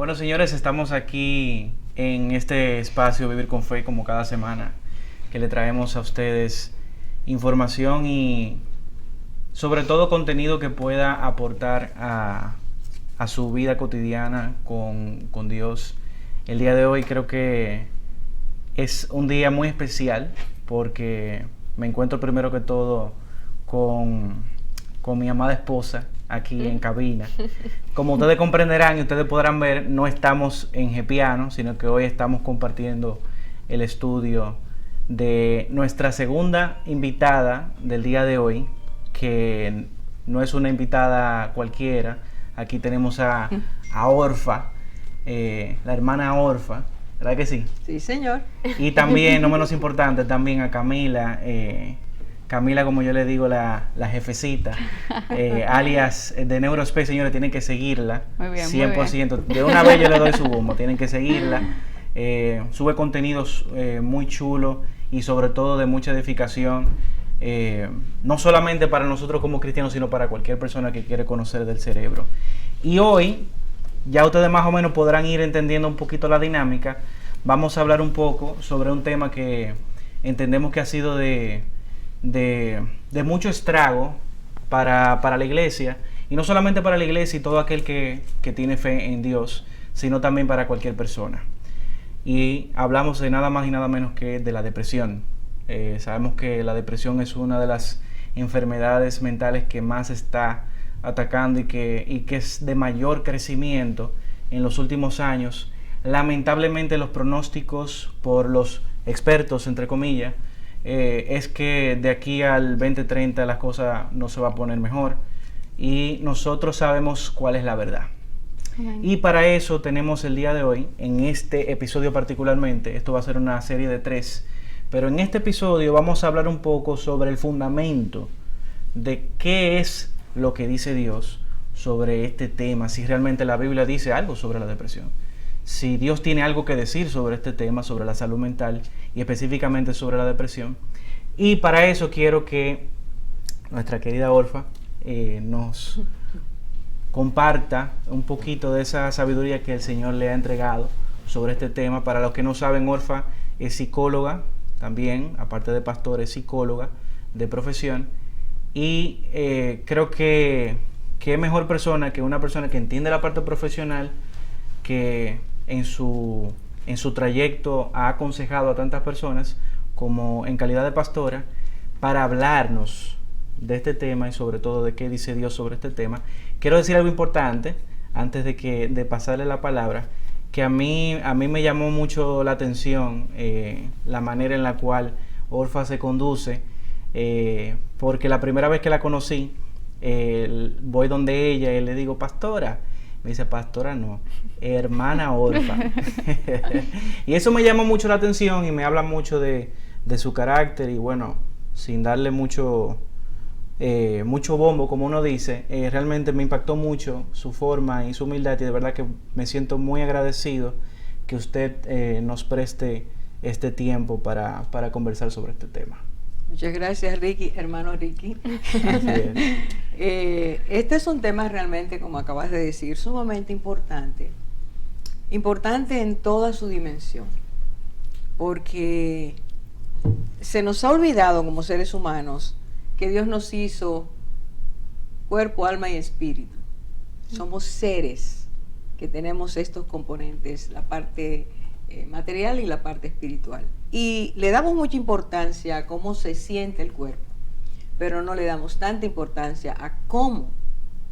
Bueno, señores, estamos aquí en este espacio Vivir con Fe, como cada semana, que le traemos a ustedes información y sobre todo contenido que pueda aportar a su vida cotidiana con Dios. El día de hoy creo que es un día muy especial porque me encuentro primero que todo con mi amada esposa aquí en cabina. Como ustedes comprenderán y ustedes podrán ver, no estamos en Gepiano, sino que hoy estamos compartiendo el estudio de nuestra segunda invitada del día de hoy, que no es una invitada cualquiera. Aquí tenemos a Orfa, la hermana Orfa, ¿verdad que sí? Sí, señor. Y también, no menos importante, también a Camila, Camila, como yo le digo, la jefecita, alias de Neurospace, señores, tienen que seguirla. Muy bien, 100%. muy bien. De una vez yo le doy su bombo, tienen que seguirla. Sube contenidos muy chulos y sobre todo de mucha edificación, no solamente para nosotros como cristianos, sino para cualquier persona que quiere conocer del cerebro. Y hoy, ya ustedes más o menos podrán ir entendiendo un poquito la dinámica. Vamos a hablar un poco sobre un tema que entendemos que ha sido de mucho estrago para la iglesia, y no solamente para la iglesia y todo aquel que tiene fe en Dios, sino también para cualquier persona. Y hablamos de nada más y nada menos que de la depresión. Sabemos que la depresión es una de las enfermedades mentales que más está atacando y que es de mayor crecimiento en los últimos años. Lamentablemente los pronósticos por los expertos, entre comillas, es que de aquí al 2030 las cosas no se va a poner mejor, y nosotros sabemos cuál es la verdad. Y para eso tenemos el día de hoy, en este episodio particularmente, esto va a ser una serie de 3, pero en este episodio vamos a hablar un poco sobre el fundamento de qué es lo que dice Dios sobre este tema, si realmente la Biblia dice algo sobre la depresión, si Dios tiene algo que decir sobre este tema, sobre la salud mental y específicamente sobre la depresión. Y para eso quiero que nuestra querida Orfa nos comparta un poquito de esa sabiduría que el Señor le ha entregado sobre este tema. Para los que no saben, Orfa es psicóloga también, aparte de pastor, es psicóloga de profesión, y creo que qué mejor persona que una persona que entiende la parte profesional, que en su trayecto ha aconsejado a tantas personas, como en calidad de pastora, para hablarnos de este tema y sobre todo de qué dice Dios sobre este tema. Quiero decir algo importante antes de pasarle la palabra, que a mí me llamó mucho la atención la manera en la cual Orfa se conduce, porque la primera vez que la conocí, voy donde ella y le digo, pastora. Me dice, pastora no, hermana Orfa. Y eso me llama mucho la atención y me habla mucho de su carácter, y bueno, sin darle mucho bombo, como uno dice, realmente me impactó mucho su forma y su humildad, y de verdad que me siento muy agradecido que usted nos preste este tiempo para conversar sobre este tema. Muchas gracias, Ricky, hermano Ricky. Así es. Este es un tema realmente, como acabas de decir, sumamente importante. Importante en toda su dimensión. Porque se nos ha olvidado como seres humanos que Dios nos hizo cuerpo, alma y espíritu. Somos seres que tenemos estos componentes, la parte material y la parte espiritual. Y le damos mucha importancia a cómo se siente el cuerpo, pero no le damos tanta importancia a cómo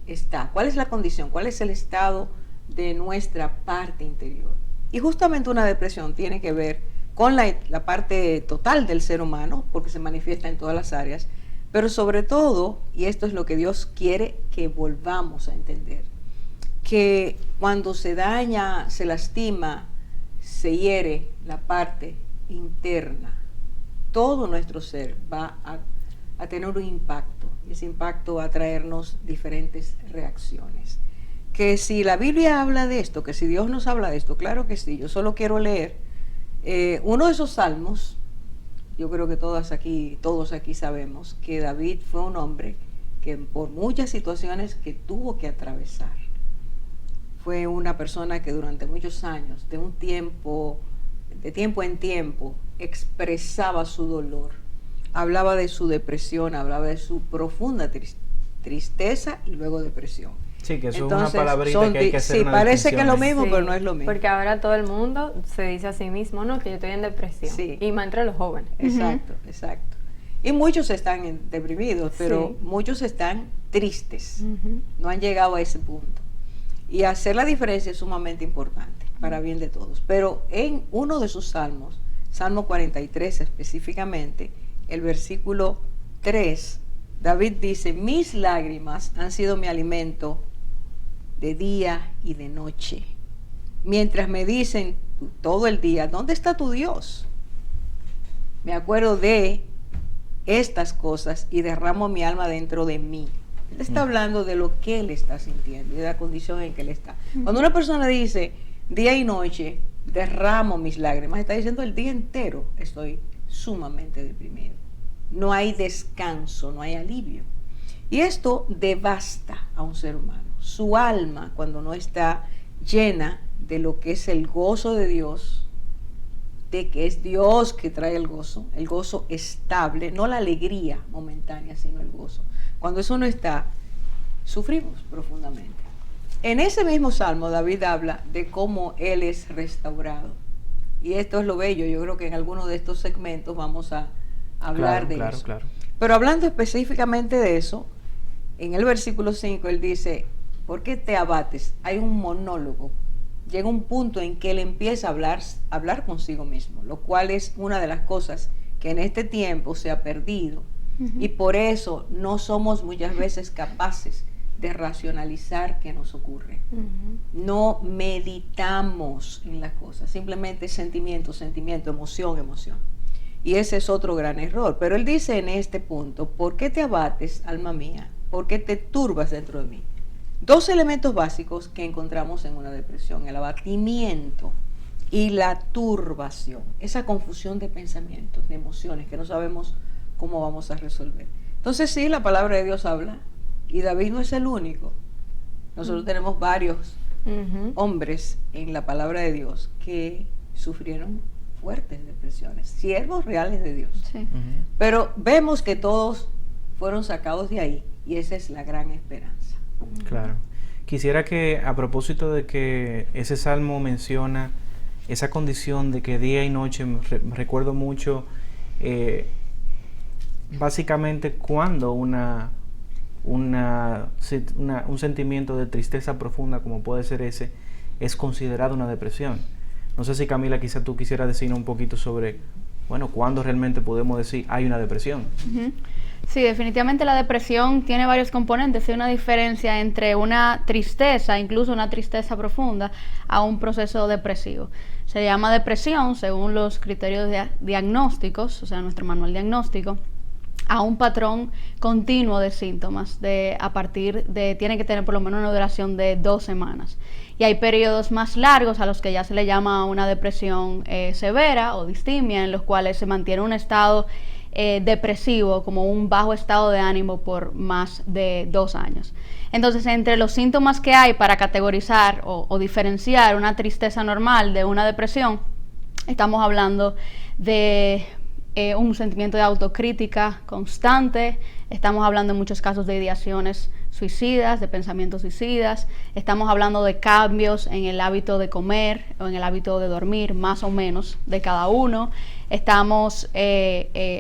está, cuál es la condición, cuál es el estado de nuestra parte interior. Y justamente una depresión tiene que ver con la parte total del ser humano, porque se manifiesta en todas las áreas, pero sobre todo, y esto es lo que Dios quiere que volvamos a entender, que cuando se daña, se lastima, se hiere la parte interna, todo nuestro ser va a tener un impacto, y ese impacto va a traernos diferentes reacciones. Que si la Biblia habla de esto, que si Dios nos habla de esto, claro que sí. Yo solo quiero leer uno de esos salmos. Yo creo que todos aquí sabemos que David fue un hombre que por muchas situaciones que tuvo que atravesar, fue una persona que durante muchos años, de tiempo en tiempo, expresaba su dolor, hablaba de su depresión, hablaba de su profunda tristeza y luego depresión. Sí, que eso Entonces, es una palabrita que hay que hacer. Sí, una parece que es lo mismo, Sí, pero no es lo mismo. Porque ahora todo el mundo se dice a sí mismo, no, que yo estoy en depresión. Sí. Y más entre los jóvenes. Exacto, exacto. Y muchos están deprimidos, pero Sí. muchos están tristes. No han llegado a ese punto. Y hacer la diferencia es sumamente importante para bien de todos. Pero en uno de sus salmos, Salmo 43 específicamente, el versículo 3, David dice, mis lágrimas han sido mi alimento de día y de noche. Mientras me dicen todo el día, ¿dónde está tu Dios? Me acuerdo de estas cosas y derramo mi alma dentro de mí. Él está hablando de lo que él está sintiendo y de la condición en que él está. Cuando una persona dice día y noche, derramo mis lágrimas, está diciendo el día entero estoy sumamente deprimido. No hay descanso, no hay alivio. Y esto devasta a un ser humano. Su alma, cuando no está llena de lo que es el gozo de Dios, de que es Dios que trae el gozo estable, no la alegría momentánea, sino el gozo. Cuando eso no está, sufrimos profundamente. En ese mismo salmo, David habla de cómo él es restaurado. Y esto es lo bello. Yo creo que en alguno de estos segmentos vamos a hablar de eso. Claro. Pero hablando específicamente de eso, en el versículo 5 él dice, ¿por qué te abates? Hay un monólogo. Llega un punto en que él empieza a hablar consigo mismo, lo cual es una de las cosas que en este tiempo se ha perdido. Y por eso no somos muchas veces capaces de racionalizar qué nos ocurre. No meditamos en las cosas, simplemente sentimiento, emoción. Y ese es otro gran error. Pero él dice en este punto, ¿por qué te abates, alma mía? ¿Por qué te turbas dentro de mí? Dos elementos básicos que encontramos en una depresión, el abatimiento y la turbación, esa confusión de pensamientos, de emociones que no sabemos cómo vamos a resolver. Entonces sí, la palabra de Dios habla y David no es el único. Nosotros tenemos varios hombres en la palabra de Dios que sufrieron fuertes depresiones, siervos reales de Dios. Sí. Pero vemos que todos fueron sacados de ahí y esa es la gran esperanza. Claro. Quisiera que, a propósito de que ese salmo menciona esa condición de que día y noche, recuerdo mucho básicamente cuando un sentimiento de tristeza profunda como puede ser ese es considerado una depresión. No sé si Camila, quizá tú quisieras decirnos un poquito sobre, bueno, cuándo realmente podemos decir hay una depresión. Sí, definitivamente la depresión tiene varios componentes. Hay una diferencia entre una tristeza, incluso una tristeza profunda, a un proceso depresivo. Se llama depresión, según los criterios diagnósticos, o sea, nuestro manual diagnóstico, a un patrón continuo de síntomas, tiene que tener por lo menos una duración de 2 semanas. Y hay periodos más largos a los que ya se le llama una depresión severa o distimia, en los cuales se mantiene un estado depresivo, como un bajo estado de ánimo por más de 2 años. Entonces, entre los síntomas que hay para categorizar o diferenciar una tristeza normal de una depresión, estamos hablando de un sentimiento de autocrítica constante, estamos hablando en muchos casos de ideaciones suicidas, de pensamientos suicidas, estamos hablando de cambios en el hábito de comer o en el hábito de dormir, más o menos, de cada uno. Estamos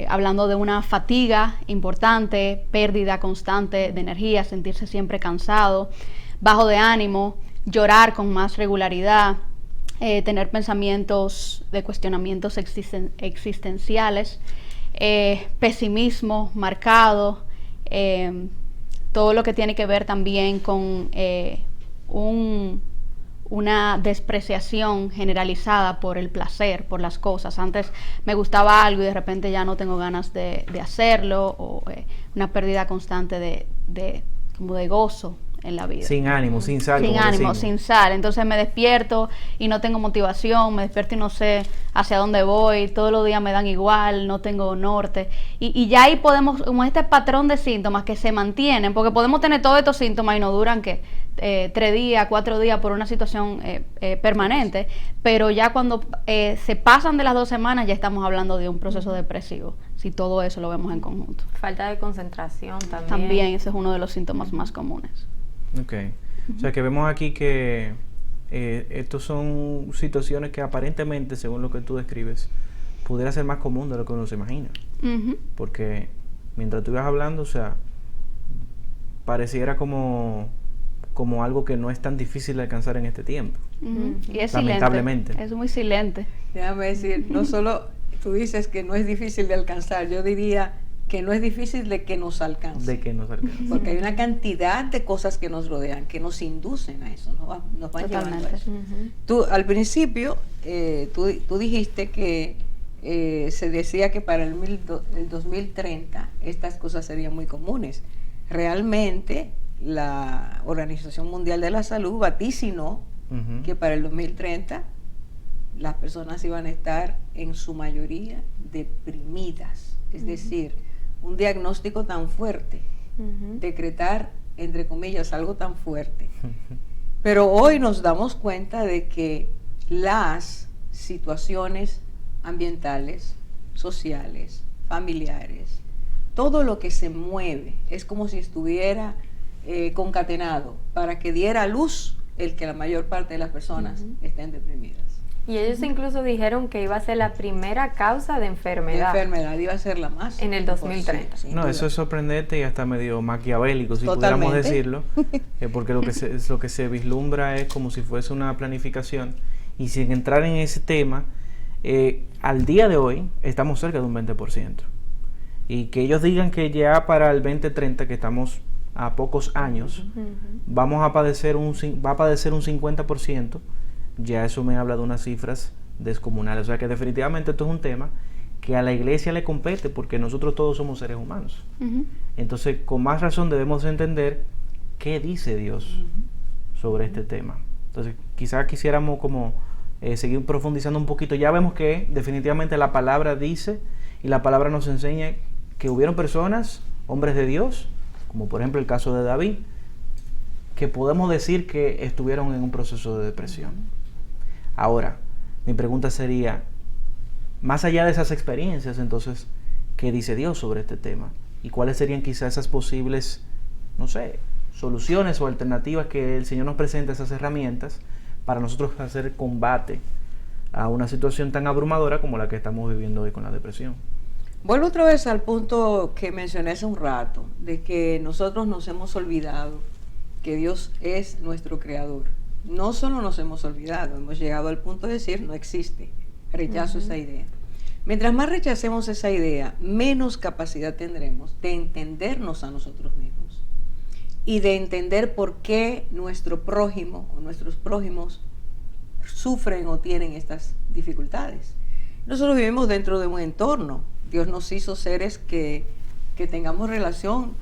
hablando de una fatiga importante, pérdida constante de energía, sentirse siempre cansado, bajo de ánimo, llorar con más regularidad, tener pensamientos de cuestionamientos existenciales, pesimismo marcado, todo lo que tiene que ver también con una despreciación generalizada por el placer, por las cosas. Antes me gustaba algo y de repente ya no tengo ganas de hacerlo, o una pérdida constante de gozo en la vida. Sin ánimo, sin sal. Sin ánimo, sin sal. Entonces me despierto y no tengo motivación, me despierto y no sé hacia dónde voy, todos los días me dan igual, no tengo norte. Y ya ahí podemos, como este patrón de síntomas que se mantienen, porque podemos tener todos estos síntomas y no duran, ¿qué? 3 días, 4 días por una situación permanente, pero ya cuando se pasan de las 2 semanas ya estamos hablando de un proceso depresivo, si todo eso lo vemos en conjunto. Falta de concentración también. También ese es uno de los síntomas más comunes. Ok. O sea que vemos aquí que estos son situaciones que aparentemente, según lo que tú describes, pudiera ser más común de lo que uno se imagina. Ujú. Porque mientras tú ibas hablando, o sea, pareciera como algo que no es tan difícil de alcanzar en este tiempo. Ujú. Y es Lamentablemente. silente, es muy silente. Déjame decir, no solo tú dices que no es difícil de alcanzar, yo diría que no es difícil de que nos alcance. De que nos alcanza. Porque hay una cantidad de cosas que nos rodean, que nos inducen a eso, nos van llevando a Totalmente. eso. Ujú. Tú, al principio, tú dijiste que se decía que para el 2030 estas cosas serían muy comunes. Realmente, la Organización Mundial de la Salud vaticinó Ujú. que para el 2030 las personas iban a estar en su mayoría deprimidas. Es decir, un diagnóstico tan fuerte, Ujú. decretar, entre comillas, algo tan fuerte. Pero hoy nos damos cuenta de que las situaciones ambientales, sociales, familiares, todo lo que se mueve es como si estuviera concatenado para que diera a luz el que la mayor parte de las personas estén deprimidas. Y ellos incluso dijeron que iba a ser la primera causa de La enfermedad. enfermedad iba a ser la más En el 2030. sin No, duda. eso es sorprendente y hasta medio maquiavélico, si Totalmente. pudiéramos decirlo, porque lo que se vislumbra es como si fuese una planificación, y sin entrar en ese tema, al día de hoy estamos cerca de un 20%. Y que ellos digan que ya para el 2030, que estamos a pocos años, Ujú. va a padecer un 50%, ya eso me habla de unas cifras descomunales. O sea que definitivamente esto es un tema que a la iglesia le compete, porque nosotros todos somos seres humanos. Ujú. Entonces, con más razón debemos entender qué dice Dios sobre este tema. Entonces, quizás quisiéramos como seguir profundizando un poquito. Ya vemos que definitivamente la palabra dice, y la palabra nos enseña que hubieron personas, hombres de Dios, como por ejemplo el caso de David, que podemos decir que estuvieron en un proceso de depresión. Ahora, mi pregunta sería, más allá de esas experiencias, entonces, ¿qué dice Dios sobre este tema? ¿Y cuáles serían quizás esas posibles, no sé, soluciones o alternativas que el Señor nos presenta, esas herramientas, para nosotros hacer combate a una situación tan abrumadora como la que estamos viviendo hoy con la depresión? Vuelvo otra vez al punto que mencioné hace un rato, de que nosotros nos hemos olvidado que Dios es nuestro creador. No solo nos hemos olvidado, hemos llegado al punto de decir, no existe, rechazo esa idea. Mientras más rechacemos esa idea, menos capacidad tendremos de entendernos a nosotros mismos y de entender por qué nuestro prójimo o nuestros prójimos sufren o tienen estas dificultades. Nosotros vivimos dentro de un entorno. Dios nos hizo seres que tengamos relación,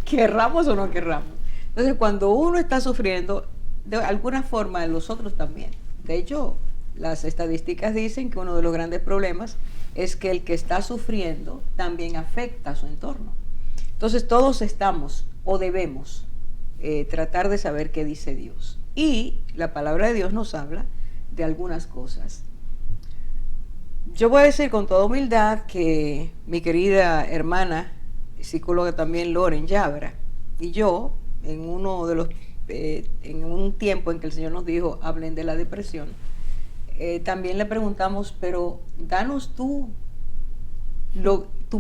querramos o no querramos. Entonces, cuando uno está sufriendo, de alguna forma los otros también. De hecho, las estadísticas dicen que uno de los grandes problemas es que el que está sufriendo también afecta a su entorno. Entonces, todos estamos o debemos tratar de saber qué dice Dios. Y la palabra de Dios nos habla de algunas cosas. Yo voy a decir con toda humildad que mi querida hermana, psicóloga también, Loren Yabra, y yo, en un tiempo en que el Señor nos dijo, hablen de la depresión, también le preguntamos, pero danos tu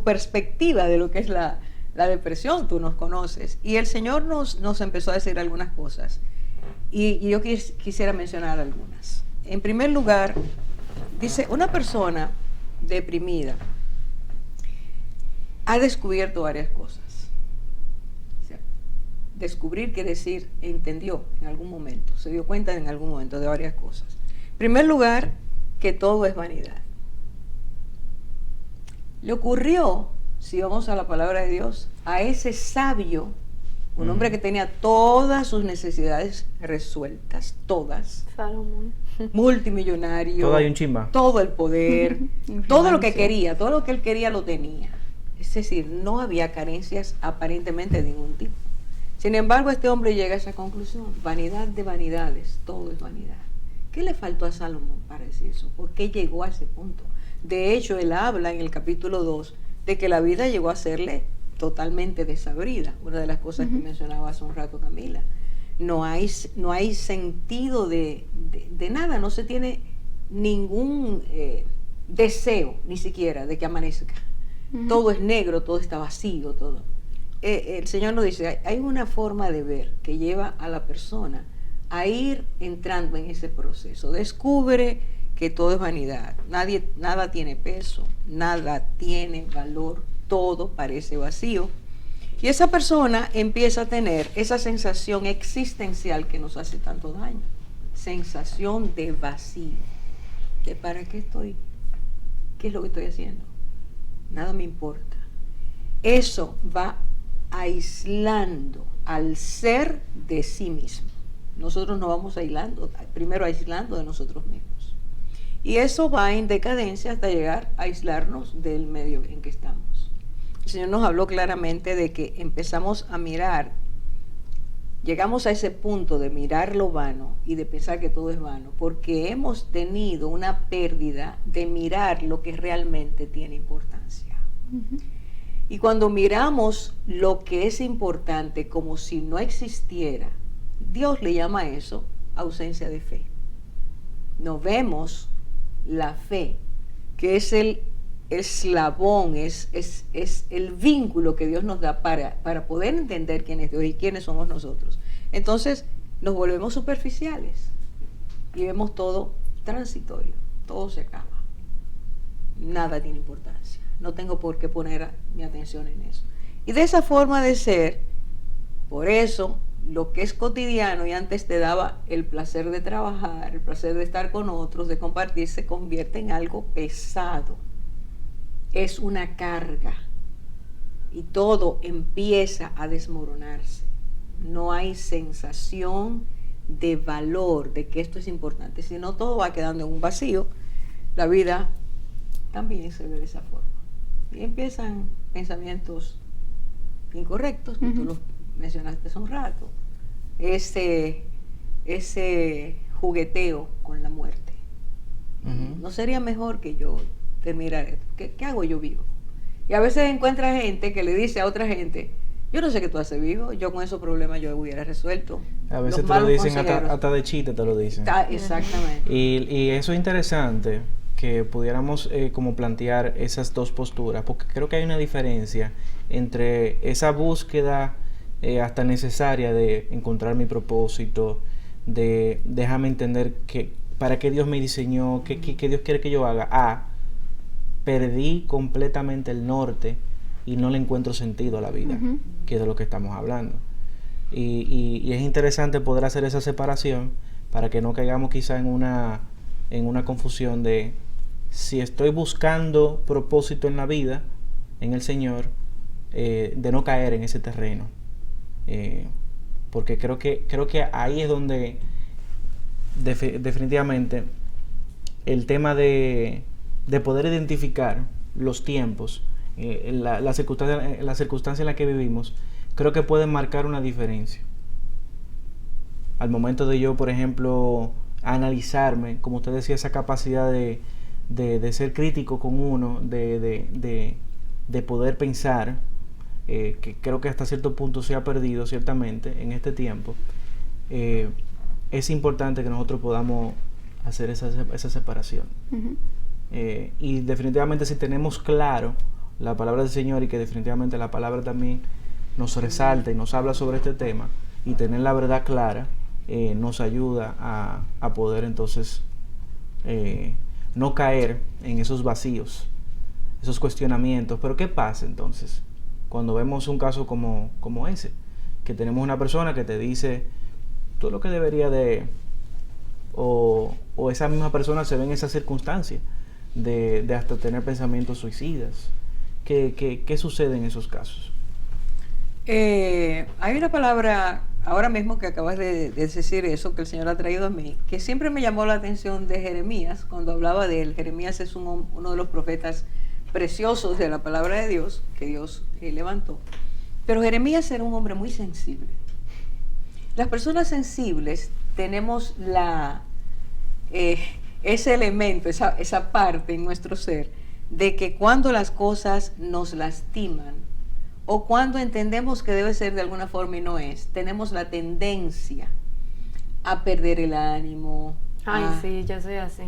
perspectiva de lo que es la depresión, tú nos conoces. Y el Señor nos empezó a decir algunas cosas, y yo quisiera mencionar algunas. En primer lugar, dice, una persona deprimida ha descubierto varias cosas. O sea, descubrir quiere decir, entendió en algún momento, se dio cuenta en algún momento de varias cosas. En primer lugar, que todo es vanidad. Le ocurrió, si vamos a la palabra de Dios, a ese sabio, un hombre que tenía todas sus necesidades resueltas, todas, Salomón. multimillonario, Todo hay un chimba. todo el poder, todo lo que Influencia. quería, todo lo que él quería lo tenía. Es decir, no había carencias aparentemente de ningún tipo. Sin embargo, este hombre llega a esa conclusión: vanidad de vanidades, todo es vanidad. ¿Qué le faltó a Salomón para decir eso? ¿Por qué llegó a ese punto? De hecho, él habla en el capítulo 2 de que la vida llegó a serle totalmente desabrida. Una de las cosas que mencionaba hace un rato Camila. No hay sentido de nada, no se tiene ningún deseo ni siquiera de que amanezca. Todo es negro, todo está vacío, todo. El Señor nos dice, hay una forma de ver que lleva a la persona a ir entrando en ese proceso. Descubre que todo es vanidad, nada tiene peso, nada tiene valor, todo parece vacío. Y esa persona empieza a tener esa sensación existencial que nos hace tanto daño, sensación de vacío, de ¿para qué estoy? ¿Qué es lo que estoy haciendo? Nada me importa. Eso va aislando al ser de sí mismo. Nosotros nos vamos aislando, primero aislando de nosotros mismos. Y eso va en decadencia hasta llegar a aislarnos del medio en que estamos. El Señor nos habló claramente de que empezamos a mirar, llegamos a ese punto de mirar lo vano y de pensar que todo es vano, porque hemos tenido una pérdida de mirar lo que realmente tiene importancia. Y cuando miramos lo que es importante como si no existiera, Dios le llama a eso ausencia de fe. No vemos la fe, que es el eslabón, es el vínculo que Dios nos da para poder entender quién es Dios y quiénes somos nosotros. Entonces nos volvemos superficiales y vemos todo transitorio, todo se acaba, nada tiene importancia, no tengo por qué poner mi atención en eso. Y de esa forma de ser, por eso lo que es cotidiano y antes te daba el placer de trabajar, el placer de estar con otros, de compartir, se convierte en algo pesado. Es una carga y todo empieza a desmoronarse. No hay sensación de valor, de que esto es importante, sino todo va quedando en un vacío. La vida también se ve de esa forma. Y empiezan pensamientos incorrectos, que tú los mencionaste hace un rato. Ese jugueteo con la muerte. ¿No sería mejor que yo terminara esto? ¿Qué hago yo vivo? Y a veces encuentra gente que le dice a otra gente, yo no sé qué tú haces vivo, yo con esos problemas yo hubiera resuelto. A veces te lo dicen hasta de chiste, te lo dicen. Exactamente. Y eso es interesante, que pudiéramos como plantear esas dos posturas, porque creo que hay una diferencia entre esa búsqueda hasta necesaria de encontrar mi propósito, de déjame entender que para qué Dios me diseñó, qué Dios quiere que yo haga. Perdí completamente el norte y no le encuentro sentido a la vida, que es de lo que estamos hablando. Y es interesante poder hacer esa separación para que no caigamos quizá en una confusión de si estoy buscando propósito en la vida, en el Señor, de no caer en ese terreno. Porque creo que ahí es donde definitivamente el tema de poder identificar los tiempos, la circunstancia en la que vivimos, creo que pueden marcar una diferencia. Al momento de yo, por ejemplo, analizarme, como usted decía, esa capacidad de ser crítico con uno, de poder pensar, que creo que hasta cierto punto se ha perdido ciertamente en este tiempo. Es importante que nosotros podamos hacer esa separación. Y definitivamente si tenemos claro la palabra del Señor y que definitivamente la palabra también nos resalta y nos habla sobre este tema, y tener la verdad clara nos ayuda a poder entonces no caer en esos vacíos, esos cuestionamientos. Pero ¿qué pasa entonces cuando vemos un caso como ese? Que tenemos una persona que te dice todo lo que debería de, o esa misma persona se ve en esa circunstancia de hasta tener pensamientos suicidas. ¿Qué sucede en esos casos? Hay una palabra ahora mismo que acabas de decir eso, que el Señor ha traído a mí, que siempre me llamó la atención de Jeremías, cuando hablaba de él. Jeremías es uno de los profetas preciosos de la palabra de Dios, que Dios levantó. Pero Jeremías era un hombre muy sensible. Las personas sensibles tenemos ese elemento, esa parte en nuestro ser, de que cuando las cosas nos lastiman o cuando entendemos que debe ser de alguna forma y no es, tenemos la tendencia a perder el ánimo. Ay, sí, yo soy así.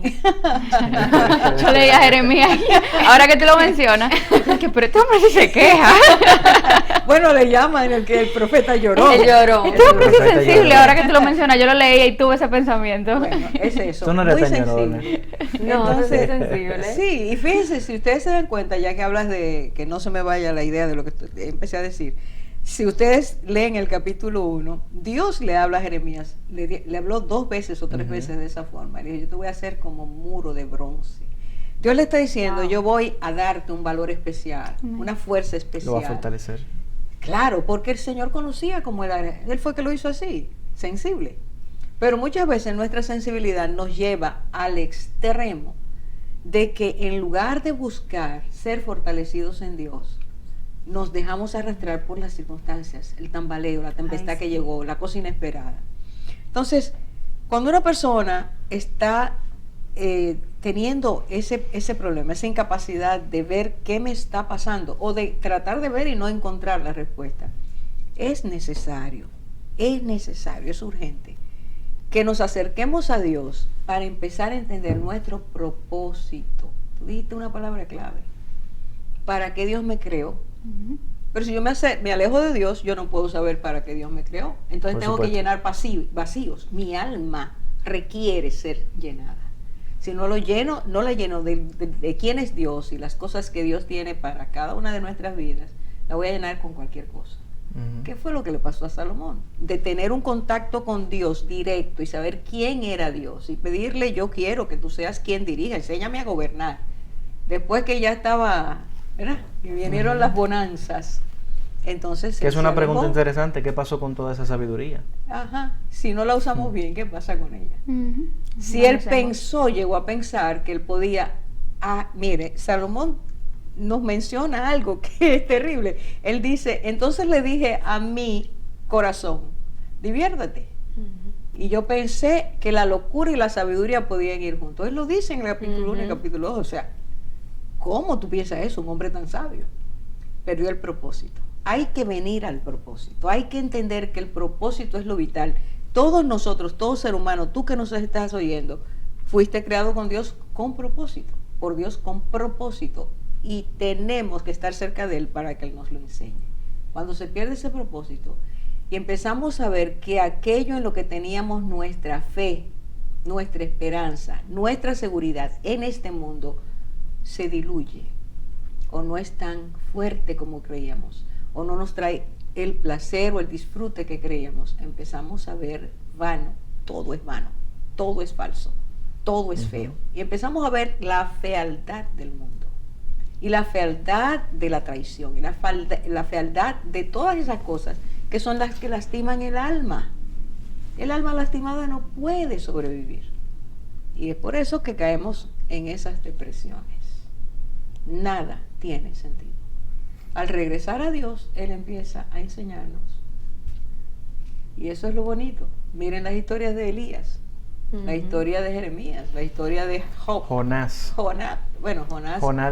Yo leía a Jeremías, ahora que tú lo mencionas, que pero este hombre sí se queja. Bueno, le llaman el que el profeta lloró. Él lloró. Este hombre sí es sensible, ahora que tú lo mencionas, yo lo leía y tuve ese pensamiento. Bueno, es eso, Tú no eres muy tan llorona. sensible. No, Entonces, soy sensible. sí, y fíjense, si ustedes se dan cuenta, ya que hablas de, que no se me vaya la idea de lo que empecé a decir, si ustedes leen el capítulo 1, Dios le habla a Jeremías, le habló 2 veces o 3 veces de esa forma, le dijo, yo te voy a hacer como muro de bronce. Dios le está diciendo, Wow. yo voy a darte un valor especial, una fuerza especial. Lo va a fortalecer. Claro, porque el Señor conocía cómo era, Él fue que lo hizo así, sensible. Pero muchas veces nuestra sensibilidad nos lleva al extremo de que en lugar de buscar ser fortalecidos en Dios, nos dejamos arrastrar por las circunstancias, el tambaleo, la tempestad que llegó, la cosa inesperada. Entonces, cuando una persona está teniendo ese problema, esa incapacidad de ver qué me está pasando o de tratar de ver y no encontrar la respuesta, es necesario, es urgente que nos acerquemos a Dios para empezar a entender nuestro propósito. Tú dijiste una palabra clave. ¿Para qué Dios me creó? Pero si yo me alejo de Dios, yo no puedo saber para qué Dios me creó. Entonces Por tengo supuesto. que llenar vacíos. Mi alma requiere ser llenada. Si no lo lleno, no la lleno de quién es Dios y las cosas que Dios tiene para cada una de nuestras vidas, la voy a llenar con cualquier cosa. ¿Qué fue lo que le pasó a Salomón? De tener un contacto con Dios directo y saber quién era Dios y pedirle, yo quiero que tú seas quien dirija, enséñame a gobernar. Después que ya estaba, ¿verdad? Que vinieron las bonanzas. Entonces, Que es una pregunta Salomón, interesante, ¿qué pasó con toda esa sabiduría? ajá, si no la usamos bien, ¿qué pasa con ella? Ujú. Si No él lo sé. llegó a pensar que él podía, mire, Salomón nos menciona algo que es terrible. Él dice, entonces le dije a mi corazón, diviértete. Y yo pensé que la locura y la sabiduría podían ir juntos. Él lo dice en el capítulo 1 y el capítulo 2. O sea, ¿cómo tú piensas eso, un hombre tan sabio? Perdió el propósito. Hay que venir al propósito. Hay que entender que el propósito es lo vital. Todos nosotros, todo ser humano, tú que nos estás oyendo, fuiste creado con Dios con propósito, por Dios con propósito. Y tenemos que estar cerca de Él para que Él nos lo enseñe. Cuando se pierde ese propósito y empezamos a ver que aquello en lo que teníamos nuestra fe, nuestra esperanza, nuestra seguridad en este mundo se diluye o no es tan fuerte como creíamos o no nos trae el placer o el disfrute que creíamos, empezamos a ver vano, todo es vano, todo es falso, todo es feo y empezamos a ver la fealdad del mundo. Y la fealdad de la traición, y la fealdad de todas esas cosas que son las que lastiman el alma. El alma lastimada no puede sobrevivir. Y es por eso que caemos en esas depresiones. Nada tiene sentido. Al regresar a Dios, Él empieza a enseñarnos. Y eso es lo bonito. Miren las historias de Elías, la historia de Jeremías, la historia de Job. Jonás. Jonás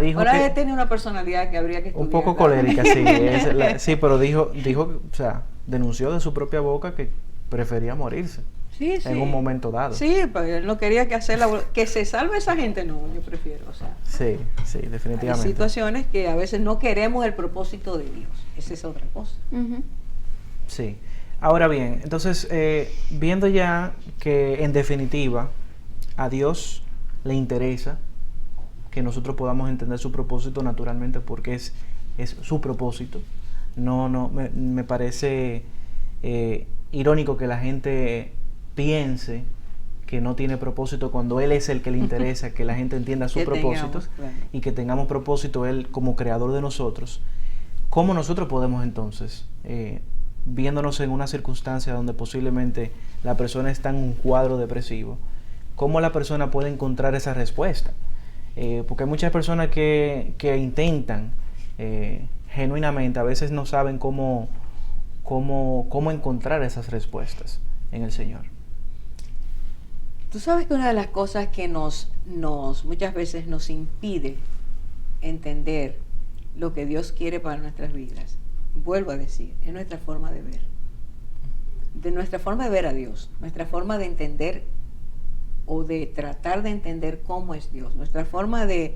Dijo que tiene una personalidad que habría que estudiar. un poco colérica, sí. Sí, pero dijo, o sea, denunció de su propia boca que prefería morirse Sí, sí. en un momento dado. Sí, pero él no quería que se salve esa gente, no, yo prefiero, o sea. Sí, Hay definitivamente. situaciones que a veces no queremos el propósito de Dios, esa es otra cosa. Ujú. Sí. Ahora bien, entonces, viendo ya que en definitiva a Dios le interesa que nosotros podamos entender su propósito naturalmente porque es su propósito. Me parece irónico que la gente piense que no tiene propósito cuando Él es el que le interesa que la gente entienda su Que propósito tengamos, claro. y que tengamos propósito Él como creador de nosotros. ¿Cómo nosotros podemos entonces, viéndonos en una circunstancia donde posiblemente la persona está en un cuadro depresivo, cómo la persona puede encontrar esa respuesta? Porque hay muchas personas que intentan genuinamente, a veces no saben cómo cómo encontrar esas respuestas en el Señor. Tú sabes que una de las cosas que muchas veces nos impide entender lo que Dios quiere para nuestras vidas, vuelvo a decir, es nuestra forma de ver. De nuestra forma de ver a Dios, nuestra forma de entender o de tratar de entender cómo es Dios, nuestra forma de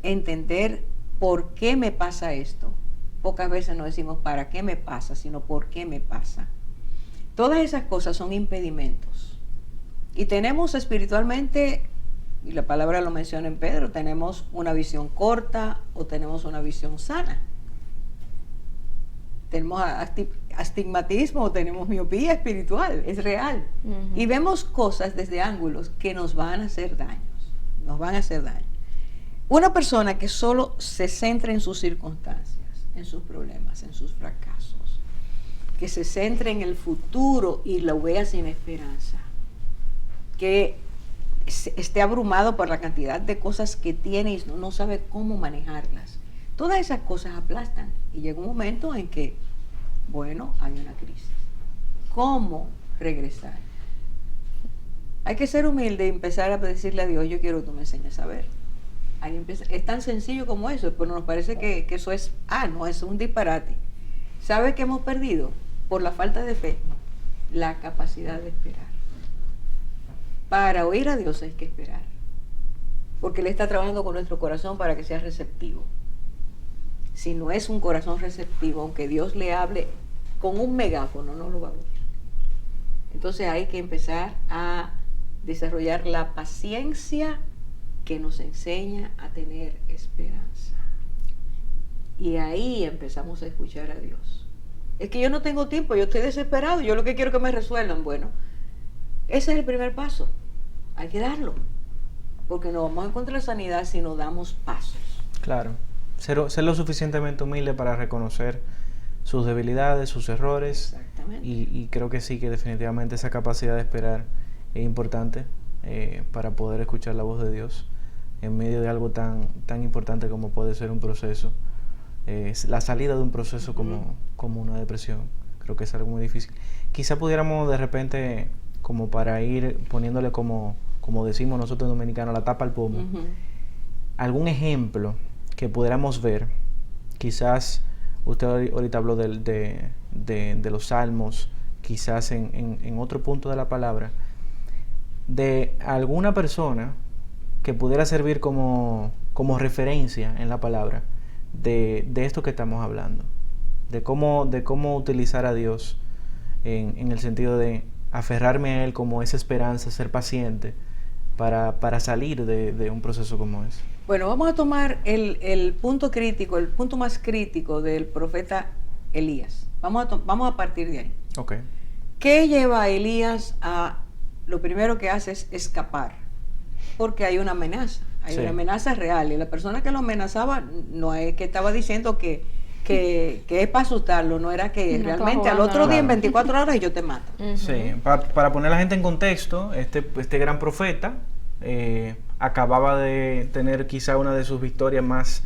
entender por qué me pasa esto. Pocas veces no decimos para qué me pasa, sino por qué me pasa. Todas esas cosas son impedimentos. Y tenemos espiritualmente, y la palabra lo menciona en Pedro, tenemos una visión corta o tenemos una visión sana. Tenemos astigmatismo o tenemos miopía espiritual, es real. Ujú. Y vemos cosas desde ángulos que nos van a hacer daños, nos van a hacer daño. Una persona que solo se centra en sus circunstancias, en sus problemas, en sus fracasos, que se centre en el futuro y lo vea sin esperanza, que esté abrumado por la cantidad de cosas que tiene y no sabe cómo manejarlas. Todas esas cosas aplastan y llega un momento en que, bueno, hay una crisis. ¿Cómo regresar? Hay que ser humilde y empezar a decirle a Dios, yo quiero que tú me enseñes a ver. Ahí empieza. Es tan sencillo como eso, pero nos parece que eso es, no, es un disparate. ¿Sabe qué hemos perdido? Por la falta de fe, la capacidad de esperar. Para oír a Dios hay que esperar, porque Él está trabajando con nuestro corazón para que sea receptivo. Si no es un corazón receptivo, aunque Dios le hable con un megáfono, no lo va a oír. Entonces hay que empezar a desarrollar la paciencia que nos enseña a tener esperanza. Y ahí empezamos a escuchar a Dios. Es que yo no tengo tiempo, yo estoy desesperado, yo lo que quiero es que me resuelvan. Bueno, ese es el primer paso. Hay que darlo, porque no vamos a encontrar sanidad si no damos pasos. Claro, ser lo suficientemente humilde para reconocer sus debilidades, sus errores. Exactamente. Y creo que sí, que definitivamente esa capacidad de esperar es importante para poder escuchar la voz de Dios en medio de algo tan importante como puede ser un proceso. La salida de un proceso como una depresión, creo que es algo muy difícil. Quizá pudiéramos de repente, como para ir poniéndole como decimos nosotros dominicanos, la tapa al pomo, algún ejemplo que pudiéramos ver. Quizás usted ahorita habló de los salmos, quizás en otro punto de la palabra, de alguna persona que pudiera servir como referencia en la palabra de esto que estamos hablando, de cómo utilizar a Dios en el sentido de aferrarme a Él como esa esperanza, ser paciente para salir de un proceso como ese. Bueno, vamos a tomar el punto crítico, el punto más crítico del profeta Elías. Vamos a partir de ahí. Okay. ¿Qué lleva a Elías a lo primero que hace es escapar? Porque hay una amenaza, hay una amenaza real. Y la persona que lo amenazaba no es que estaba diciendo que es para asustarlo, no era que No realmente al otro día en 24 horas yo te mato. Sí, para poner a la gente en contexto, este gran profeta acababa de tener quizá una de sus victorias más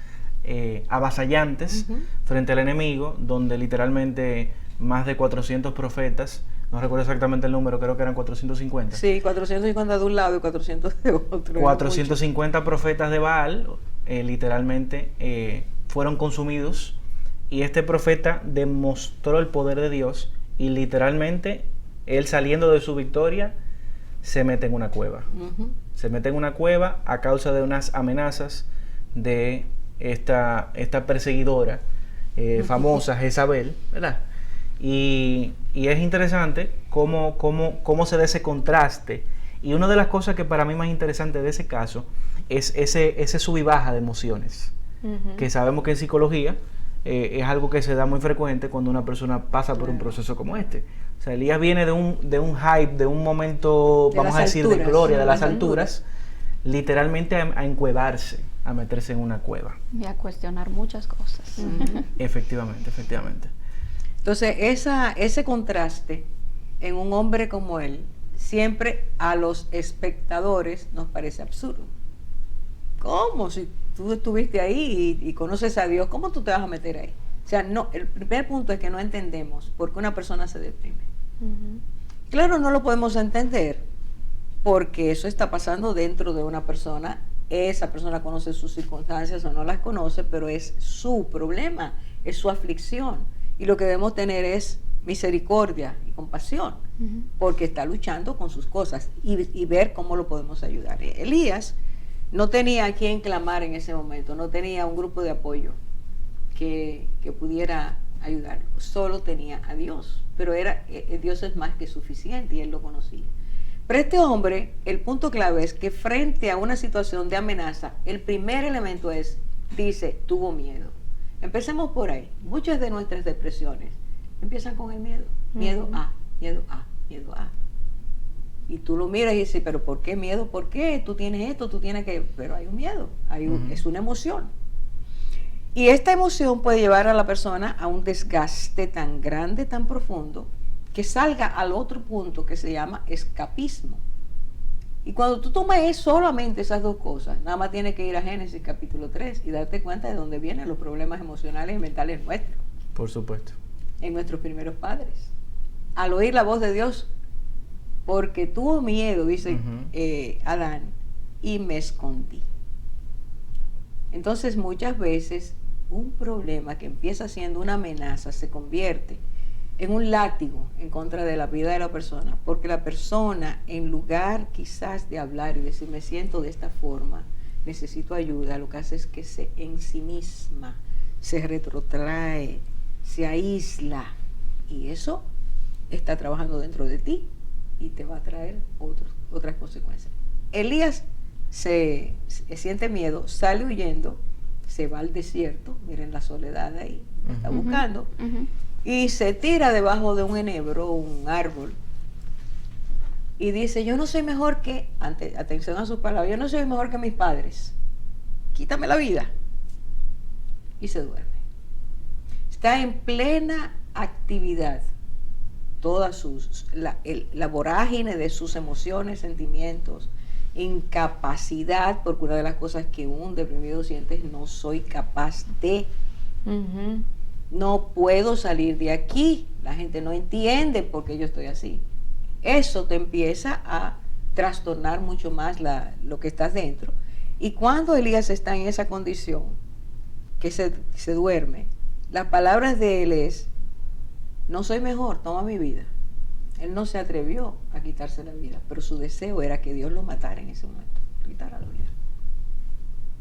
avasallantes frente al enemigo, donde literalmente más de 400 profetas, no recuerdo exactamente el número, creo que eran 450. Sí, 450 de un lado y 400 de otro. 450 profetas de Baal literalmente fueron consumidos, y este profeta demostró el poder de Dios, y literalmente él, saliendo de su victoria, se mete en una cueva. Se mete en una cueva a causa de unas amenazas de esta perseguidora famosa, Jezabel, ¿verdad? Y es interesante cómo se da ese contraste. Y una de las cosas que para mí más interesante de ese caso es ese sub y baja de emociones, que sabemos que en psicología es algo que se da muy frecuente cuando una persona pasa por un proceso como este. O sea, Elías viene de un hype, de un momento, vamos a decir, de gloria, de las alturas, literalmente a encuevarse, a meterse en una cueva. Y a cuestionar muchas cosas. Efectivamente. Entonces, ese contraste en un hombre como él, siempre a los espectadores nos parece absurdo. ¿Cómo? Si tú estuviste ahí y conoces a Dios, ¿cómo tú te vas a meter ahí? O sea, no, el primer punto es que no entendemos por qué una persona se deprime. Ujú. Claro, no lo podemos entender porque eso está pasando dentro de una persona. Esa persona conoce sus circunstancias o no las conoce, pero es su problema, es su aflicción. Y lo que debemos tener es misericordia y compasión, Ujú. porque está luchando con sus cosas y ver cómo lo podemos ayudar. Elías no tenía a quien clamar en ese momento, no tenía un grupo de apoyo que pudiera ayudar, solo tenía a Dios, pero Dios es más que suficiente y él lo conocía. Pero este hombre, el punto clave es que frente a una situación de amenaza, el primer elemento dice, tuvo miedo. Empecemos por ahí. Muchas de nuestras depresiones empiezan con el miedo. Miedo a, miedo a, miedo a. Y tú lo miras y dices, pero ¿por qué miedo? ¿Por qué? Tú tienes esto, tú tienes que... Pero hay un miedo, es una emoción. Y esta emoción puede llevar a la persona a un desgaste tan grande, tan profundo, que salga al otro punto que se llama escapismo. Y cuando tú tomas solamente esas dos cosas, nada más tienes que ir a Génesis capítulo 3 y darte cuenta de dónde vienen los problemas emocionales y mentales nuestros, Por supuesto. en nuestros primeros padres. Al oír la voz de Dios, porque tuvo miedo, dice Adán, y me escondí. Entonces muchas veces un problema que empieza siendo una amenaza se convierte en un látigo en contra de la vida de la persona, porque la persona, en lugar quizás de hablar y decir me siento de esta forma, necesito ayuda, lo que hace es que se ensimisma, se retrotrae, se aísla, y eso está trabajando dentro de ti y te va a traer otras consecuencias. Elías se siente miedo, sale huyendo, se va al desierto, miren la soledad ahí, está buscando, Ujú. y se tira debajo de un enebro, un árbol, y dice, yo no soy mejor que, atención a sus palabras, yo no soy mejor que mis padres, quítame la vida, y se duerme. Está en plena actividad, toda la vorágine de sus emociones, sentimientos, incapacidad, porque una de las cosas que un deprimido siente es no soy capaz de, Ujú. no puedo salir de aquí, la gente no entiende por qué yo estoy así. Eso te empieza a trastornar mucho más lo que estás dentro. Y cuando Elías está en esa condición, que se duerme, las palabras de él es, no soy mejor, toma mi vida. Él no se atrevió a quitarse la vida, pero su deseo era que Dios lo matara en ese momento, quitara la vida.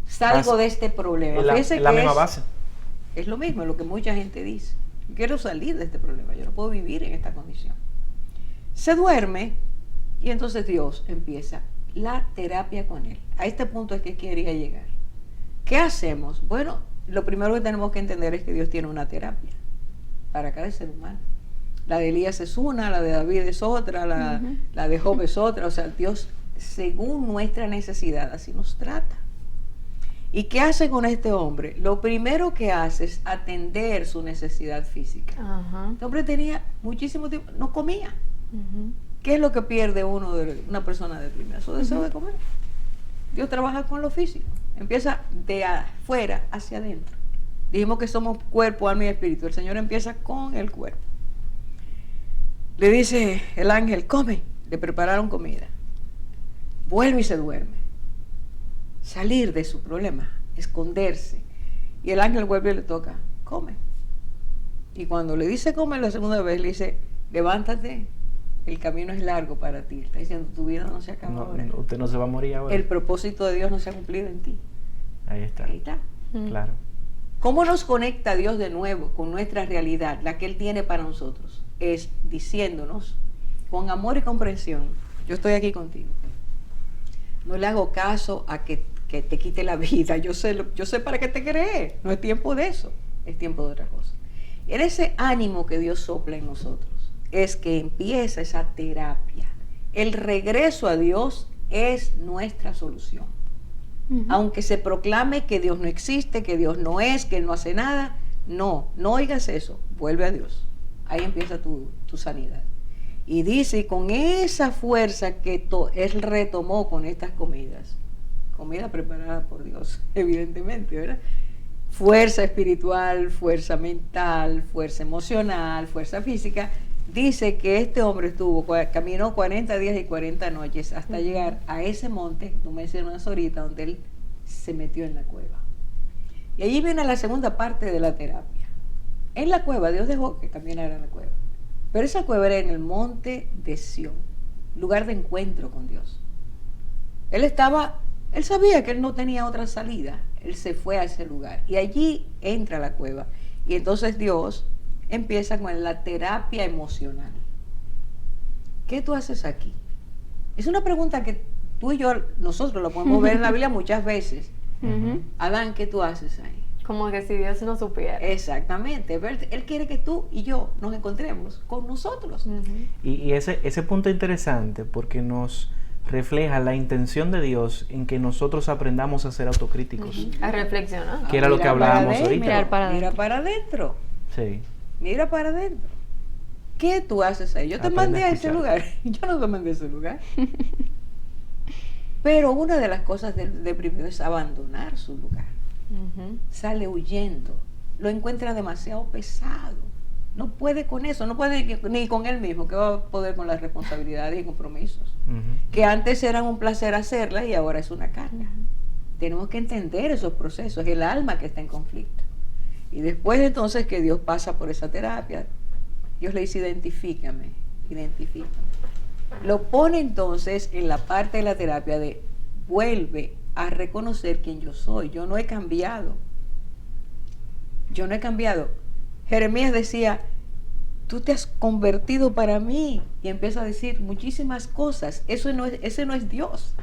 Salgo de este problema. Es la misma base. Es lo mismo, es lo que mucha gente dice. Yo quiero salir de este problema, yo no puedo vivir en esta condición. Se duerme y entonces Dios empieza la terapia con él. A este punto es que quería llegar. ¿Qué hacemos? Bueno, lo primero que tenemos que entender es que Dios tiene una terapia para cada ser humano. La de Elías es una, la de David es otra, la de Job es otra. O sea, Dios, según nuestra necesidad, así nos trata. ¿Y qué hace con este hombre? Lo primero que hace es atender su necesidad física. Ajá. Este hombre tenía muchísimo tiempo, no comía. Ujú. ¿Qué es lo que pierde una persona deprimida? Su deseo de comer. Dios trabaja con lo físico. Empieza de afuera hacia adentro. Dijimos que somos cuerpo, alma y espíritu. El Señor empieza con el cuerpo. Le dice el ángel, come. Le prepararon comida. Vuelve y se duerme. Salir de su problema, esconderse. Y el ángel vuelve y le toca, come. Y cuando le dice come la segunda vez, le dice, levántate, el camino es largo para ti. Está diciendo, tu vida no se acaba ahora. Usted no se va a morir ahora. El propósito de Dios no se ha cumplido en ti. Ahí está. Ahí está. Claro. ¿Cómo nos conecta Dios de nuevo con nuestra realidad, la que Él tiene para nosotros? Es diciéndonos, con amor y comprensión, yo estoy aquí contigo. No le hago caso a que te quite la vida. Yo sé para qué te creé. No es tiempo de eso, es tiempo de otra cosa. Y en ese ánimo que Dios sopla en nosotros, es que empieza esa terapia. El regreso a Dios es nuestra solución. Aunque se proclame que Dios no existe, que Dios no es, que Él no hace nada, no oigas eso, vuelve a Dios. Ahí empieza tu sanidad. Y dice, con esa fuerza que Él retomó con estas comidas, comida preparada por Dios, evidentemente, ¿verdad? fuerza espiritual, fuerza mental, fuerza emocional, fuerza física, dice que este hombre caminó 40 días y 40 noches hasta llegar a ese monte, tú mencionas ahorita, donde él se metió en la cueva. Y allí viene la segunda parte de la terapia. En la cueva, Dios dejó que caminara en la cueva. Pero esa cueva era en el monte de Sión, lugar de encuentro con Dios. Él sabía que él no tenía otra salida. Él se fue a ese lugar y allí entra a la cueva. Y entonces Dios empieza con la terapia emocional. ¿Qué tú haces aquí? Es una pregunta que tú y yo, nosotros lo podemos ver en la Biblia muchas veces. Adán, ¿qué tú haces ahí? Como que si Dios no supiera. Exactamente. Él quiere que tú y yo nos encontremos con nosotros. Y ese punto es interesante porque nos refleja la intención de Dios en que nosotros aprendamos a ser autocríticos. A reflexionar. Que era lo que hablábamos ahorita. Mirar para Mira para adentro. Sí. Mira para adentro. ¿Qué tú haces ahí? Yo te Aprende mandé a a ese escuchar. lugar. Yo no te mandé a ese lugar. Pero una de las cosas de primero es abandonar su lugar. Sale huyendo. Lo encuentra demasiado pesado. No puede con eso. No puede ni con él mismo, que va a poder con las responsabilidades y compromisos. Que antes eran un placer hacerlas y ahora es una carga. Tenemos que entender esos procesos. Es el alma que está en conflicto. Y después entonces que Dios pasa por esa terapia, Dios le dice, identifícame. Lo pone entonces en la parte de la terapia de vuelve a reconocer quién yo soy. Yo no he cambiado. Jeremías decía, tú te has convertido para mí. Y empieza a decir muchísimas cosas. Ese no es Dios.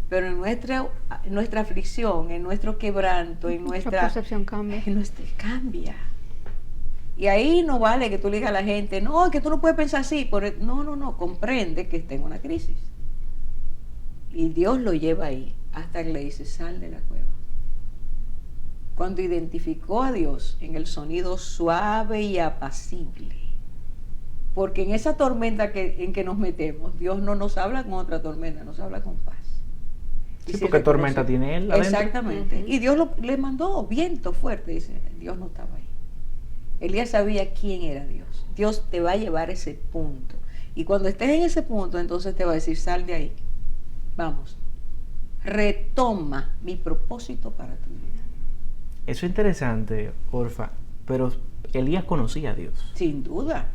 Pero en nuestra aflicción, en nuestro quebranto, en nuestra percepción cambia. Cambia. Y ahí no vale que tú le digas a la gente, no, es que tú no puedes pensar así. No, comprende que está en una crisis. Y Dios lo lleva ahí, hasta que le dice, sal de la cueva. Cuando identificó a Dios en el sonido suave y apacible, porque en esa tormenta en que nos metemos, Dios no nos habla con otra tormenta, nos habla con paz. Sí, porque tormenta tiene él adentro. Exactamente. Y Dios le mandó viento fuerte, dice, Dios no estaba ahí. Elías sabía quién era Dios. Dios te va a llevar a ese punto. Y cuando estés en ese punto, entonces te va a decir, sal de ahí. Vamos. Retoma mi propósito para tu vida. Eso es interesante, Orfa. Pero Elías conocía a Dios. Sin duda.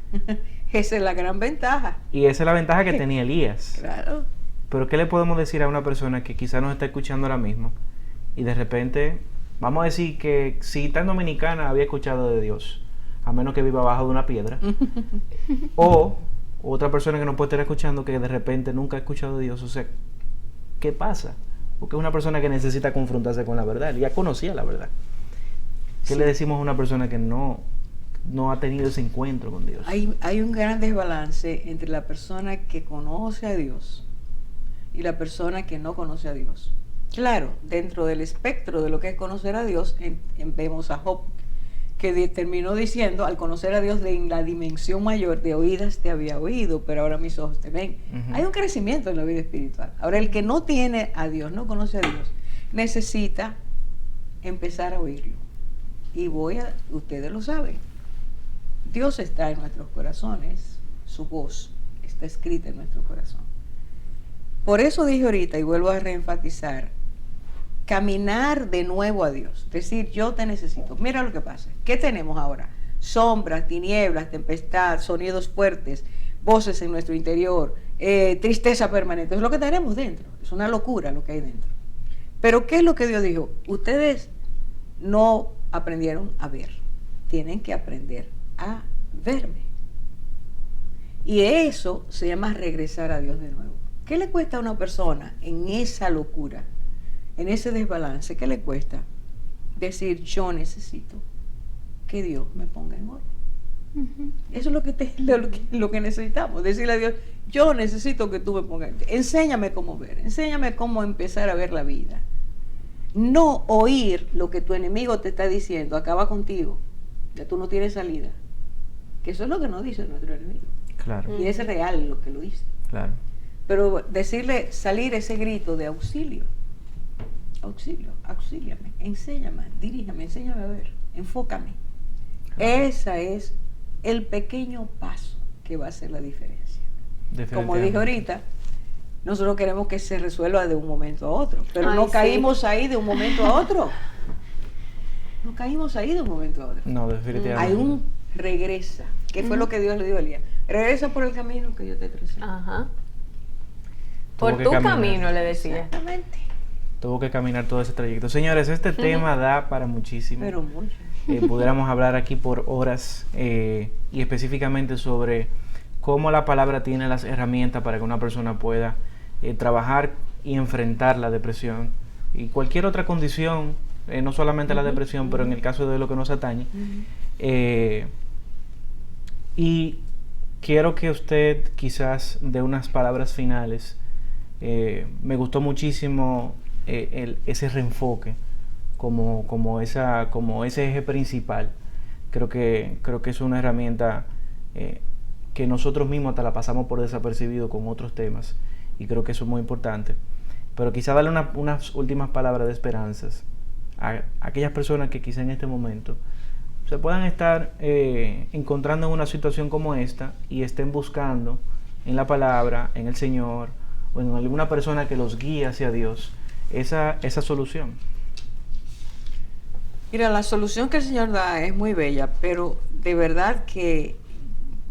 Esa es la gran ventaja. Y esa es la ventaja que tenía Elías. Claro. Pero ¿qué le podemos decir a una persona que quizás nos está escuchando ahora mismo y de repente, vamos a decir que si está en Dominicana había escuchado de Dios, a menos que viva abajo de una piedra, o otra persona que nos puede estar escuchando que de repente nunca ha escuchado de Dios? O sea, ¿qué pasa? Porque es una persona que necesita confrontarse con la verdad. Él ya conocía la verdad. ¿Qué le decimos a una persona que no ha tenido ese encuentro con Dios? Hay un gran desbalance entre la persona que conoce a Dios y la persona que no conoce a Dios. Claro, dentro del espectro de lo que es conocer a Dios, vemos a Job, que terminó diciendo, al conocer a Dios en la dimensión mayor, de oídas te había oído, pero ahora mis ojos te ven. Hay un crecimiento en la vida espiritual. Ahora, el que no tiene a Dios, no conoce a Dios, necesita empezar a oírlo. Y ustedes lo saben, Dios está en nuestros corazones, su voz está escrita en nuestro corazón. Por eso dije ahorita, y vuelvo a reenfatizar, caminar de nuevo a Dios, decir, yo te necesito. Mira lo que pasa, ¿qué tenemos ahora? Sombras, tinieblas, tempestad, sonidos fuertes, voces en nuestro interior, tristeza permanente, es lo que tenemos dentro, es una locura lo que hay dentro. Pero ¿qué es lo que Dios dijo? Ustedes no aprendieron a ver, tienen que aprender a verme. Y eso se llama regresar a Dios de nuevo. ¿Qué le cuesta a una persona en esa locura, en ese desbalance? ¿Qué le cuesta? Decir, yo necesito que Dios me ponga en orden. Eso es lo que necesitamos, decirle a Dios, yo necesito que tú me pongas en orden. Enséñame cómo ver, enséñame cómo empezar a ver la vida. No oír lo que tu enemigo te está diciendo, acaba contigo, ya tú no tienes salida. Que eso es lo que nos dice nuestro enemigo. Claro. Y es real lo que lo dice. Claro. Pero decirle, salir ese grito de auxilio. auxíliame, enséñame, diríjame, enséñame a ver, enfócame. Ese es el pequeño paso que va a hacer la diferencia. Como dije ahorita, nosotros queremos que se resuelva de un momento a otro, pero Ay, no sí. caímos ahí de un momento a otro. No caímos ahí de un momento a otro. No, definitivamente. Hay un regresa, que fue lo que Dios le dijo a Elías. Regresa por el camino que yo te tracé. Ajá. Tuvo Por que tu caminar. camino, le decía. Exactamente. Tuvo que caminar todo ese trayecto. Señores, este tema da para muchísimo. Pero mucho. Pudiéramos hablar aquí por horas y específicamente sobre cómo la palabra tiene las herramientas para que una persona pueda trabajar y enfrentar la depresión y cualquier otra condición, no solamente la depresión, pero en el caso de lo que nos atañe. Y quiero que usted quizás dé unas palabras finales. Me gustó muchísimo ese reenfoque como ese eje principal. Creo que es una herramienta que nosotros mismos hasta la pasamos por desapercibido con otros temas, y creo que eso es muy importante. Pero quizá darle unas últimas palabras de esperanzas a aquellas personas que quizá en este momento se puedan estar encontrando en una situación como esta y estén buscando en la palabra, en el Señor o en alguna persona que los guíe hacia Dios esa solución. Mira, la solución que el Señor da es muy bella, pero de verdad que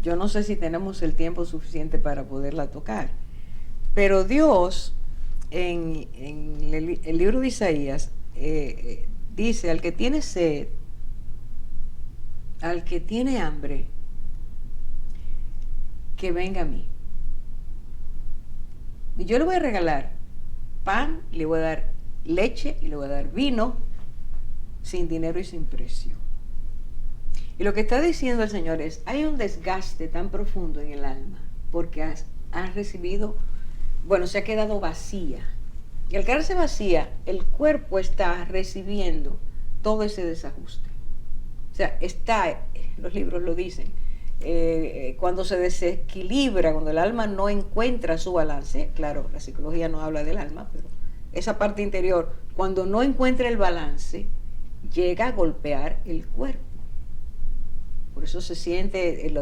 yo no sé si tenemos el tiempo suficiente para poderla tocar. Pero Dios, en el libro de Isaías, dice: al que tiene sed, al que tiene hambre, que venga a mí. Y yo le voy a regalar pan, le voy a dar leche y le voy a dar vino, sin dinero y sin precio. Y lo que está diciendo el Señor es: hay un desgaste tan profundo en el alma porque has recibido, se ha quedado vacía. Y al quedarse vacía, el cuerpo está recibiendo todo ese desajuste. O sea, los libros lo dicen, cuando se desequilibra, cuando el alma no encuentra su balance, claro, la psicología no habla del alma, pero esa parte interior, cuando no encuentra el balance, llega a golpear el cuerpo. Por eso se siente,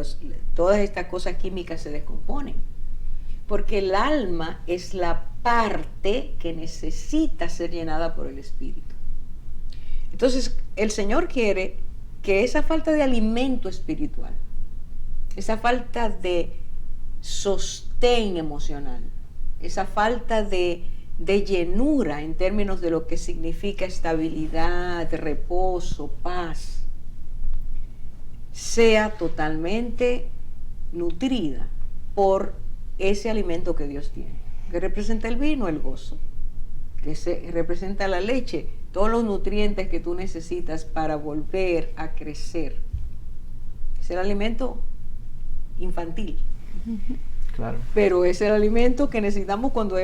todas estas cosas químicas se descomponen. Porque el alma es la parte que necesita ser llenada por el Espíritu. Entonces, el Señor quiere que esa falta de alimento espiritual, esa falta de sostén emocional, esa falta de llenura en términos de lo que significa estabilidad, reposo, paz, sea totalmente nutrida por ese alimento que Dios tiene, que representa el vino, el gozo, que representa la leche, todos los nutrientes que tú necesitas para volver a crecer. Es el alimento infantil. Claro. Pero es el alimento que necesitamos cuando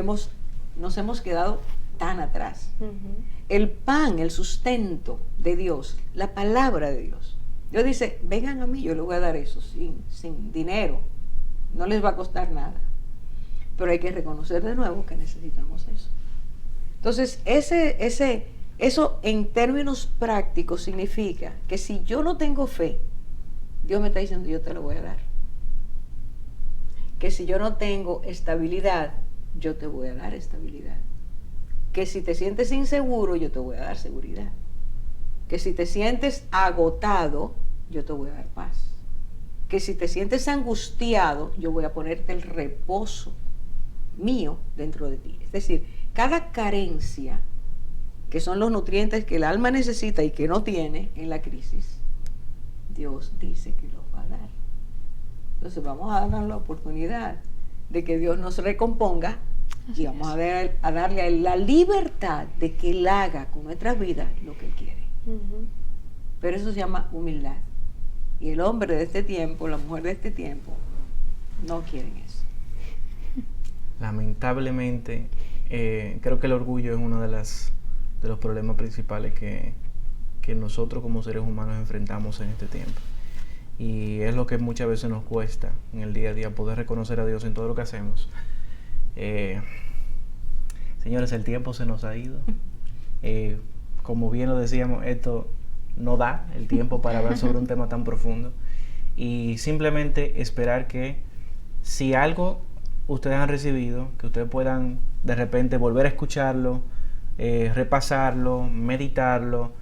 nos hemos quedado tan atrás. El pan, el sustento de Dios, la palabra de Dios. Dios dice: vengan a mí, yo les voy a dar eso sin dinero. No les va a costar nada. Pero hay que reconocer de nuevo que necesitamos eso. Entonces, eso en términos prácticos significa que si yo no tengo fe, Dios me está diciendo: yo te lo voy a dar. Que si yo no tengo estabilidad, yo te voy a dar estabilidad. Que si te sientes inseguro, yo te voy a dar seguridad. Que si te sientes agotado, yo te voy a dar paz. Que si te sientes angustiado, yo voy a ponerte el reposo mío dentro de ti. Es decir, cada carencia, que son los nutrientes que el alma necesita y que no tiene en la crisis, Dios dice que los va a dar. Entonces vamos a darnos la oportunidad de que Dios nos recomponga y vamos a darle a Él la libertad de que Él haga con nuestras vidas lo que Él quiere. Pero eso se llama humildad. Y el hombre de este tiempo, la mujer de este tiempo, no quieren eso. Lamentablemente, creo que el orgullo es uno de los problemas principales que nosotros como seres humanos enfrentamos en este tiempo. Y es lo que muchas veces nos cuesta en el día a día, poder reconocer a Dios en todo lo que hacemos. Señores, el tiempo se nos ha ido. Como bien lo decíamos, esto no da el tiempo para hablar sobre un tema tan profundo. Y simplemente esperar que si algo ustedes han recibido, que ustedes puedan de repente volver a escucharlo, repasarlo, meditarlo.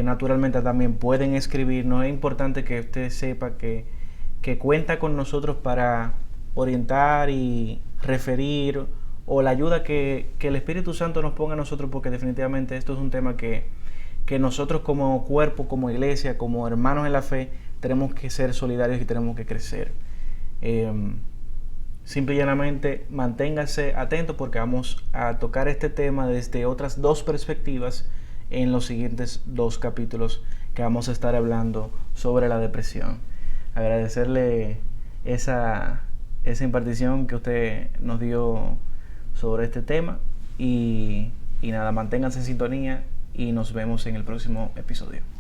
Naturalmente también pueden escribirnos. Es importante que usted sepa que cuenta con nosotros para orientar y referir, o la ayuda que el Espíritu Santo nos ponga a nosotros, porque definitivamente esto es un tema que nosotros como cuerpo, como iglesia, como hermanos en la fe, tenemos que ser solidarios y tenemos que crecer. Simple y llanamente manténgase atento, porque vamos a tocar este tema desde otras dos perspectivas en los siguientes 2 capítulos que vamos a estar hablando sobre la depresión. Agradecerle esa impartición que usted nos dio sobre este tema y nada, manténganse en sintonía y nos vemos en el próximo episodio.